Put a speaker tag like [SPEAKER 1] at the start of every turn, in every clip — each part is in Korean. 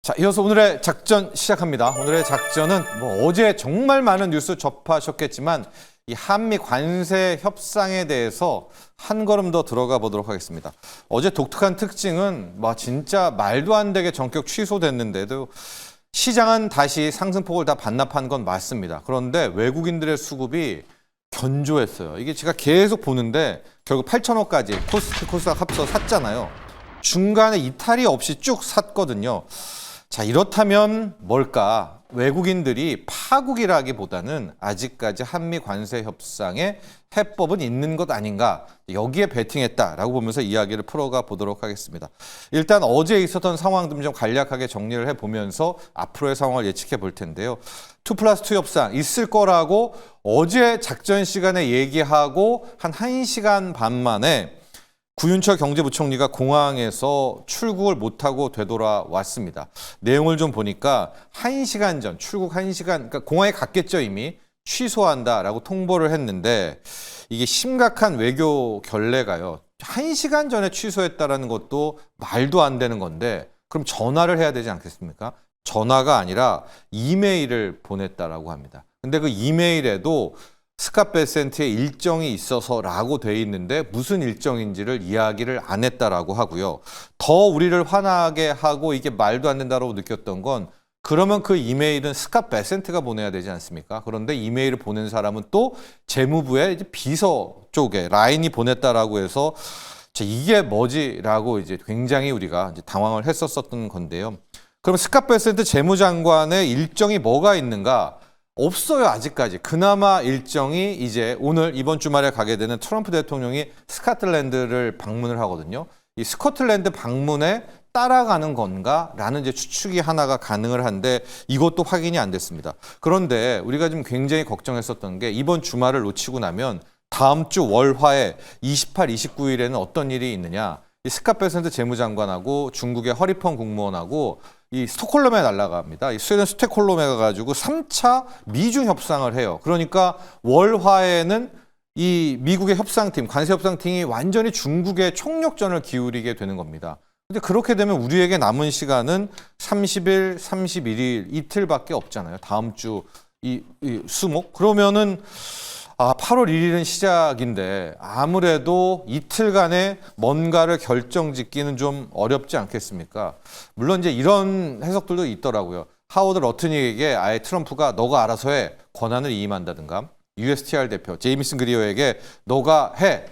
[SPEAKER 1] 자, 이어서 오늘의 작전 시작합니다. 오늘의 작전은 어제 정말 많은 뉴스 접하셨겠지만 이 한미 관세 협상에 대해서 한 걸음 더 들어가 보도록 하겠습니다. 어제 독특한 특징은 진짜 말도 안 되게 전격 취소됐는데도 시장은 다시 상승폭을 다 반납한 건 맞습니다. 그런데 외국인들의 수급이 견조했어요. 이게 제가 계속 보는데 결국 8천억까지 코스닥 합쳐 샀잖아요. 중간에 이탈이 없이 쭉 샀거든요. 자, 이렇다면 뭘까? 외국인들이 파국이라기보다는 아직까지 한미 관세 협상에 해법은 있는 것 아닌가? 여기에 베팅했다라고 보면서 이야기를 풀어가 보도록 하겠습니다. 일단 어제 있었던 상황 좀 간략하게 정리를 해보면서 앞으로의 상황을 예측해 볼 텐데요. 2+2 협상 있을 거라고 어제 작전 시간에 얘기하고 한 1시간 반 만에 구윤철 경제부총리가 공항에서 출국을 못하고 되돌아왔습니다. 내용을 좀 보니까 1시간 전, 출국 1시간, 그러니까 공항에 갔겠죠, 이미. 취소한다라고 통보를 했는데 이게 심각한 외교 결례가요. 1시간 전에 취소했다라는 것도 말도 안 되는 건데 그럼 전화를 해야 되지 않겠습니까? 전화가 아니라 이메일을 보냈다라고 합니다. 근데 그 이메일에도 스캇베센트의 일정이 있어서라고 돼 있는데 무슨 일정인지를 이야기를 안 했다라고 하고요. 더 우리를 화나게 하고 이게 말도 안 된다고 느꼈던 건 그러면 그 이메일은 스캇베센트가 보내야 되지 않습니까? 그런데 이메일을 보낸 사람은 또 재무부의 이제 비서 쪽에 라인이 보냈다라고 해서 이게 뭐지라고 이제 굉장히 우리가 이제 당황을 했었던 건데요. 그럼 스캇베센트 재무장관의 일정이 뭐가 있는가? 없어요, 아직까지. 그나마 일정이 이제 오늘 이번 주말에 가게 되는 트럼프 대통령이 스코틀랜드를 방문을 하거든요. 이 스코틀랜드 방문에 따라가는 건가라는 이제 추측이 하나가 가능을 한데 이것도 확인이 안 됐습니다. 그런데 우리가 지금 굉장히 걱정했었던 게 이번 주말을 놓치고 나면 다음 주 월화에 28, 29일에는 어떤 일이 있느냐. 이 스캇베센트 재무장관하고 중국의 허리펑 국무원하고 이 스톡홀름에 날아갑니다. 이 스웨덴 스톡홀름에 가가지고 3차 미중 협상을 해요. 그러니까 월화에는 이 미국의 협상팀, 관세 협상팀이 완전히 중국의 총력전을 기울이게 되는 겁니다. 근데 그렇게 되면 우리에게 남은 시간은 30일, 31일 이틀밖에 없잖아요. 다음 주 이 수목. 그러면은 8월 1일은 시작인데 아무래도 이틀간에 뭔가를 결정짓기는 좀 어렵지 않겠습니까? 물론 이제 이런 해석들도 있더라고요. 하워드 러트닉에게 아예 트럼프가 너가 알아서 해 권한을 이임한다든가 USTR 대표 제이미슨 그리어에게 너가 해.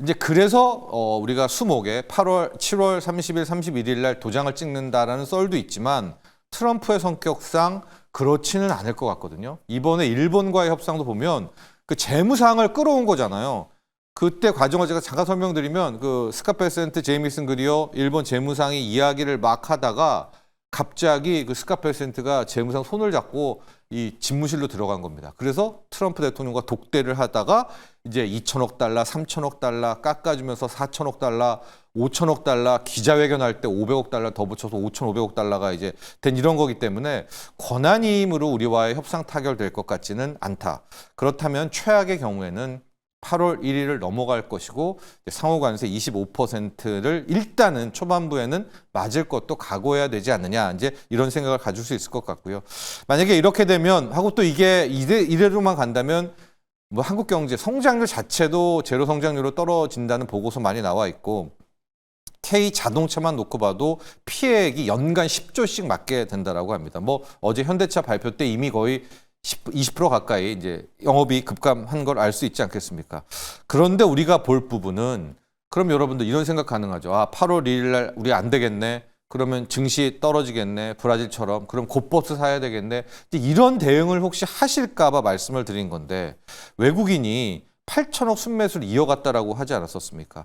[SPEAKER 1] 이제 그래서 우리가 수목에 7월 30일, 31일 날 도장을 찍는다라는 썰도 있지만 트럼프의 성격상 그렇지는 않을 것 같거든요. 이번에 일본과의 협상도 보면 그 재무상을 끌어온 거잖아요. 그때 과정을 제가 잠깐 설명드리면 그 스캇베센트 제이미슨 그리어 일본 재무상이 이야기를 막 하다가 갑자기 그 스캇베센트가 재무상 손을 잡고 이 집무실로 들어간 겁니다. 그래서 트럼프 대통령과 독대를 하다가 이제 2천억 달러, 3천억 달러 깎아주면서 4천억 달러, 5천억 달러 기자회견할 때 500억 달러 더 붙여서 5,500억 달러가 이제 된 이런 거기 때문에 권한이임으로 우리와의 협상 타결될 것 같지는 않다. 그렇다면 최악의 경우에는 8월 1일을 넘어갈 것이고 상호관세 25%를 일단은 초반부에는 맞을 것도 각오해야 되지 않느냐 이제 이런 생각을 가질 수 있을 것 같고요. 만약에 이렇게 되면 하고 또 이게 이대로만 간다면 한국 경제 성장률 자체도 제로 성장률로 떨어진다는 보고서 많이 나와 있고 K 자동차만 놓고 봐도 피해액이 연간 10조씩 맞게 된다라고 합니다. 어제 현대차 발표 때 이미 거의 20% 가까이 이제 영업이 급감한 걸 알 수 있지 않겠습니까? 그런데 우리가 볼 부분은 그럼 여러분들 이런 생각 가능하죠. 8월 2일 날 우리 안 되겠네. 그러면 증시 떨어지겠네. 브라질처럼. 그럼 곧버스 사야 되겠네. 이런 대응을 혹시 하실까 봐 말씀을 드린 건데 외국인이 8천억 순매수를 이어갔다라고 하지 않았었습니까?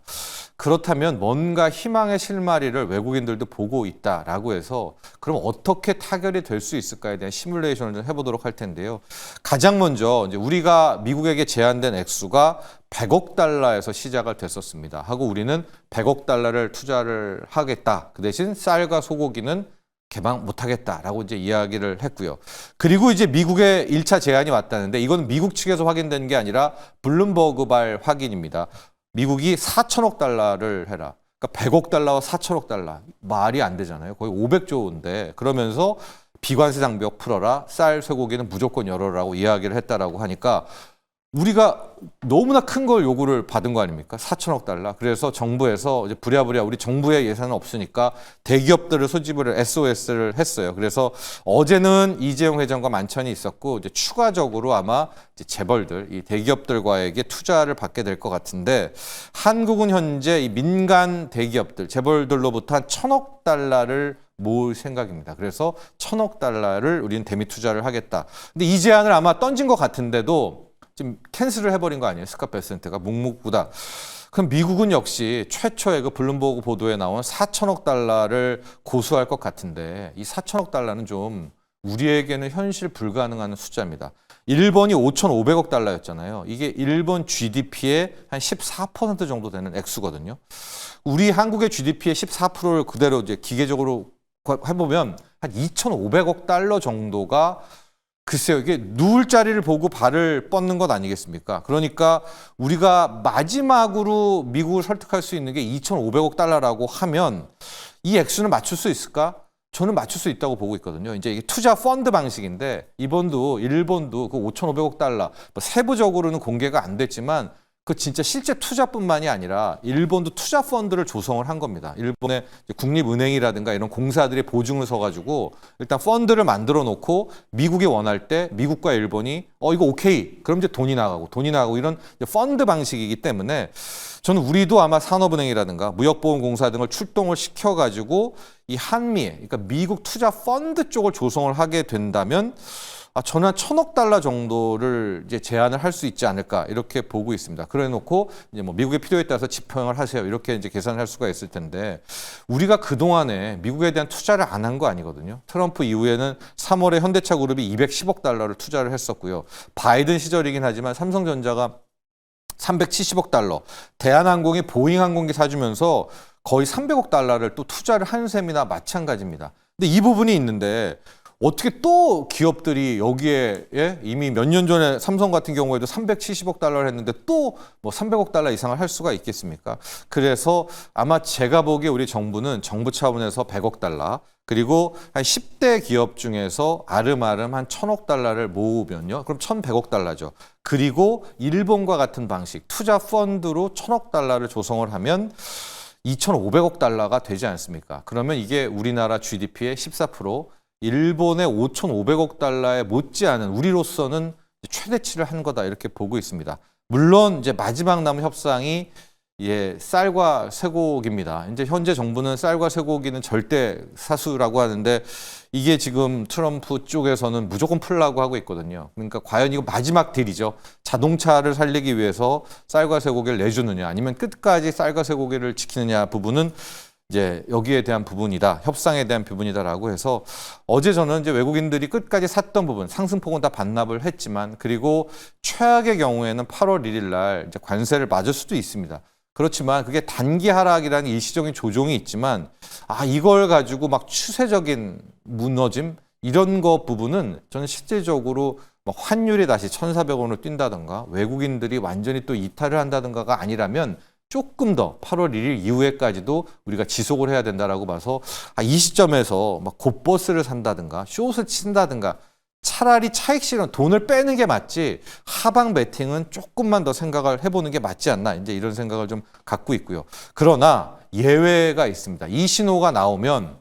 [SPEAKER 1] 그렇다면 뭔가 희망의 실마리를 외국인들도 보고 있다라고 해서 그럼 어떻게 타결이 될 수 있을까에 대한 시뮬레이션을 좀 해보도록 할 텐데요. 가장 먼저 이제 우리가 미국에게 제한된 액수가 100억 달러에서 시작을 됐었습니다. 하고 우리는 100억 달러를 투자를 하겠다. 그 대신 쌀과 소고기는 개방 못하겠다라고 이제 이야기를 했고요. 그리고 이제 미국의 1차 제안이 왔다는데 이건 미국 측에서 확인된 게 아니라 블룸버그발 확인입니다. 미국이 4천억 달러를 해라. 그러니까 100억 달러와 4천억 달러 말이 안 되잖아요. 거의 500조인데 그러면서 비관세 장벽 풀어라, 쌀, 쇠고기는 무조건 열어라고 이야기를 했다라고 하니까 우리가 너무나 큰 걸 요구를 받은 거 아닙니까? 4천억 달러. 그래서 정부에서 이제 부랴부랴 우리 정부의 예산은 없으니까 대기업들을 소집을 SOS를 했어요. 그래서 어제는 이재용 회장과 만찬이 있었고 이제 추가적으로 아마 이제 재벌들, 이 대기업들과에게 투자를 받게 될 것 같은데 한국은 현재 이 민간 대기업들, 재벌들로부터 한 1,000억 달러를 모을 생각입니다. 그래서 1,000억 달러를 우리는 대미 투자를 하겠다. 근데 이 제안을 아마 던진 것 같은데도 지금 캔슬을 해버린 거 아니에요? 스캇 베센트가 묵묵부답. 그럼 미국은 역시 최초의 그 블룸버그 보도에 나온 4천억 달러를 고수할 것 같은데 이 4천억 달러는 좀 우리에게는 현실 불가능한 숫자입니다. 일본이 5,500억 달러였잖아요. 이게 일본 GDP의 한 14% 정도 되는 액수거든요. 우리 한국의 GDP의 14%를 그대로 이제 기계적으로 해보면 한 2,500억 달러 정도가 글쎄요, 이게 누울 자리를 보고 발을 뻗는 것 아니겠습니까? 그러니까 우리가 마지막으로 미국을 설득할 수 있는 게 2,500억 달러라고 하면 이 액수는 맞출 수 있을까? 저는 맞출 수 있다고 보고 있거든요. 이제 이게 투자 펀드 방식인데 이번도 일본도 그 5,500억 달러 뭐 세부적으로는 공개가 안 됐지만 그 진짜 실제 투자뿐만이 아니라 일본도 투자 펀드를 조성을 한 겁니다. 일본의 국립은행이라든가 이런 공사들이 보증을 서가지고 일단 펀드를 만들어 놓고 미국이 원할 때 미국과 일본이 이거 오케이. 그럼 이제 돈이 나가고 이런 펀드 방식이기 때문에 저는 우리도 아마 산업은행이라든가 무역보험공사 등을 출동을 시켜가지고 이 한미에 그러니까 미국 투자 펀드 쪽을 조성을 하게 된다면 저는 한 1,000억 달러 정도를 이제 제안을 할 수 있지 않을까 이렇게 보고 있습니다. 그래 놓고 이제 뭐 미국의 필요에 따라서 집행을 하세요. 이렇게 이제 계산을 할 수가 있을 텐데 우리가 그동안에 미국에 대한 투자를 안 한 거 아니거든요. 트럼프 이후에는 3월에 현대차 그룹이 210억 달러를 투자를 했었고요. 바이든 시절이긴 하지만 삼성전자가 370억 달러, 대한항공이 보잉 항공기 사주면서 거의 300억 달러를 또 투자를 한 셈이나 마찬가지입니다. 근데 이 부분이 있는데 어떻게 또 기업들이 여기에 이미 몇 년 전에 삼성 같은 경우에도 370억 달러를 했는데 또 뭐 300억 달러 이상을 할 수가 있겠습니까? 그래서 아마 제가 보기에 우리 정부는 정부 차원에서 100억 달러 그리고 한 10대 기업 중에서 아름아름 한 1,000억 달러를 모으면요. 그럼 1,100억 달러죠. 그리고 일본과 같은 방식 투자 펀드로 1,000억 달러를 조성을 하면 2,500억 달러가 되지 않습니까? 그러면 이게 우리나라 GDP의 14%, 일본의 5,500억 달러에 못지않은 우리로서는 최대치를 한 거다 이렇게 보고 있습니다. 물론 이제 마지막 남은 협상이 쌀과 쇠고기입니다. 이제 현재 정부는 쌀과 쇠고기는 절대 사수라고 하는데 이게 지금 트럼프 쪽에서는 무조건 풀라고 하고 있거든요. 그러니까 과연 이거 마지막 딜이죠. 자동차를 살리기 위해서 쌀과 쇠고기를 내주느냐 아니면 끝까지 쌀과 쇠고기를 지키느냐 부분은 이제 여기에 대한 부분이다, 협상에 대한 부분이다라고 해서 어제 저는 이제 외국인들이 끝까지 샀던 부분, 상승폭은 다 반납을 했지만 그리고 최악의 경우에는 8월 1일 날 이제 관세를 맞을 수도 있습니다. 그렇지만 그게 단기 하락이라는 일시적인 조정이 있지만 이걸 가지고 막 추세적인 무너짐 이런 거 부분은 저는 실질적으로 환율이 다시 1,400원으로 뛴다든가 외국인들이 완전히 또 이탈을 한다든가가 아니라면 조금 더 8월 1일 이후에까지도 우리가 지속을 해야 된다라고 봐서 이 시점에서 막 곧버스를 산다든가 숏을 친다든가 차라리 차익 실현 돈을 빼는 게 맞지 하방 베팅은 조금만 더 생각을 해보는 게 맞지 않나 이제 이런 생각을 좀 갖고 있고요. 그러나 예외가 있습니다. 이 신호가 나오면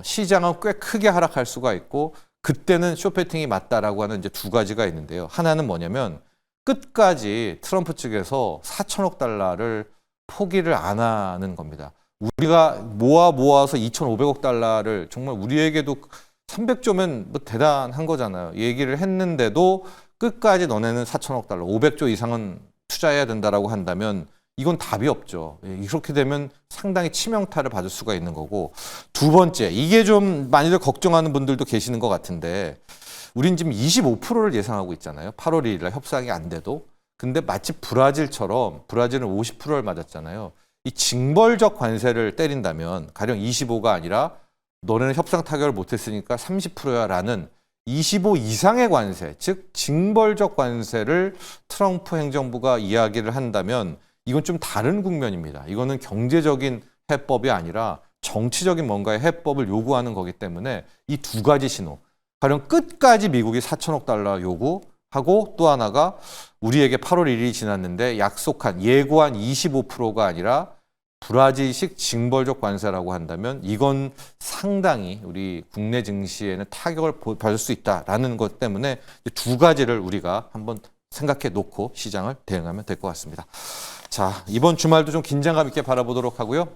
[SPEAKER 1] 시장은 꽤 크게 하락할 수가 있고 그때는 숏배팅이 맞다라고 하는 이제 두 가지가 있는데요. 하나는 뭐냐면 끝까지 트럼프 측에서 4천억 달러를 포기를 안 하는 겁니다. 우리가 모아서 2,500억 달러를 정말 우리에게도 300조면 뭐 대단한 거잖아요. 얘기를 했는데도 끝까지 너네는 4천억 달러, 500조 이상은 투자해야 된다라고 한다면 이건 답이 없죠. 이렇게 되면 상당히 치명타를 받을 수가 있는 거고 두 번째, 이게 좀 많이들 걱정하는 분들도 계시는 것 같은데 우린 지금 25%를 예상하고 있잖아요. 8월 1일 날 협상이 안 돼도. 근데 마치 브라질처럼 브라질은 50%를 맞았잖아요. 이 징벌적 관세를 때린다면 가령 25가 아니라 너네는 협상 타결을 못했으니까 30%야 라는 25 이상의 관세, 즉 징벌적 관세를 트럼프 행정부가 이야기를 한다면 이건 좀 다른 국면입니다. 이거는 경제적인 해법이 아니라 정치적인 뭔가의 해법을 요구하는 거기 때문에 이 두 가지 신호. 가령 끝까지 미국이 4천억 달러 요구하고 또 하나가 우리에게 8월 1일이 지났는데 약속한 예고한 25%가 아니라 브라질식 징벌적 관세라고 한다면 이건 상당히 우리 국내 증시에는 타격을 받을 수 있다라는 것 때문에 두 가지를 우리가 한번 생각해 놓고 시장을 대응하면 될 것 같습니다. 자, 이번 주말도 좀 긴장감 있게 바라보도록 하고요.